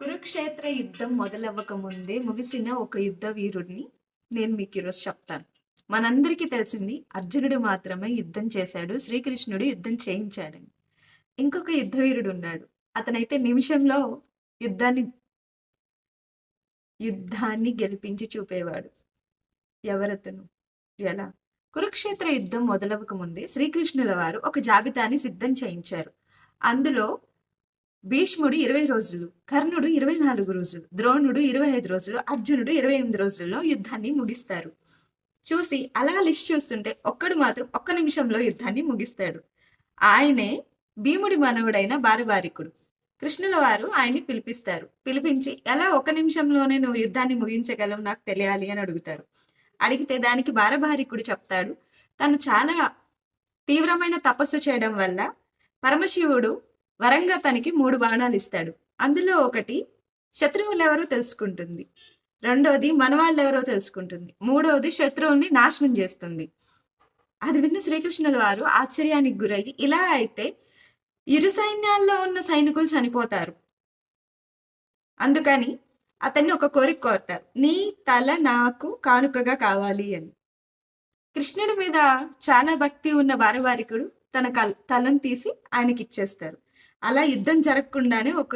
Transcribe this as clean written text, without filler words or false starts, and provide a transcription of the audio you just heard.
కురుక్షేత్ర యుద్ధం మొదలవ్వక ముందే ముగిసిన ఒక యుద్ధ వీరుడిని నేను మీకు ఈరోజు చెప్తాను. మనందరికీ తెలిసింది అర్జునుడు మాత్రమే యుద్ధం చేశాడు, శ్రీకృష్ణుడు యుద్ధం చేయించాడని. ఇంకొక యుద్ధ వీరుడు ఉన్నాడు. అతనైతే నిమిషంలో యుద్ధాన్ని యుద్ధాన్ని గెలిపించి చూపేవాడు. ఎవరతను? ఎలా? కురుక్షేత్ర యుద్ధం మొదలవ్వక ముందే శ్రీకృష్ణుల వారు ఒక జాబితాని సిద్ధం చేయించారు. అందులో భీష్ముడు 20 రోజులు, కర్ణుడు 24 రోజులు, ద్రోణుడు 25 రోజులు, అర్జునుడు 28 రోజుల్లో యుద్ధాన్ని ముగిస్తారు. చూసి అలా లిస్ట్ చూస్తుంటే ఒక్కడు మాత్రం ఒక్క నిమిషంలో యుద్ధాన్ని ముగిస్తాడు. ఆయనే భీముడి మనవుడైన బారబారికుడు. కృష్ణుల వారు ఆయన్ని పిలిపిస్తారు. పిలిపించి ఎలా ఒక నిమిషంలోనే నువ్వు యుద్ధాన్ని ముగించగలవు, నాకు తెలియాలి అని అడుగుతారు. అడిగితే దానికి బారబారికుడు చెప్తాడు, తను చాలా తీవ్రమైన తపస్సు చేయడం వల్ల పరమశివుడు వరంగా తనకి 3 బాణాలు ఇస్తాడు. అందులో ఒకటి శత్రువులెవరో తెలుసుకుంటుంది, రెండోది మనవాళ్ళెవరో తెలుసుకుంటుంది, మూడోది శత్రువుల్ని నాశనం చేస్తుంది. అది విన్న శ్రీకృష్ణుల వారు ఆశ్చర్యానికి గురయ్యి, ఇలా అయితే ఇరు సైన్యాల్లో ఉన్న సైనికులు చనిపోతారు. అందుకని అతన్ని ఒక కోరిక కోరతారు, నీ తల నాకు కానుకగా కావాలి అని. కృష్ణుడి మీద చాలా భక్తి ఉన్న బారబారికుడు తన తలను తీసి ఆయనకి ఇచ్చేస్తారు. అలా యుద్ధం జరగకుండానే ఒక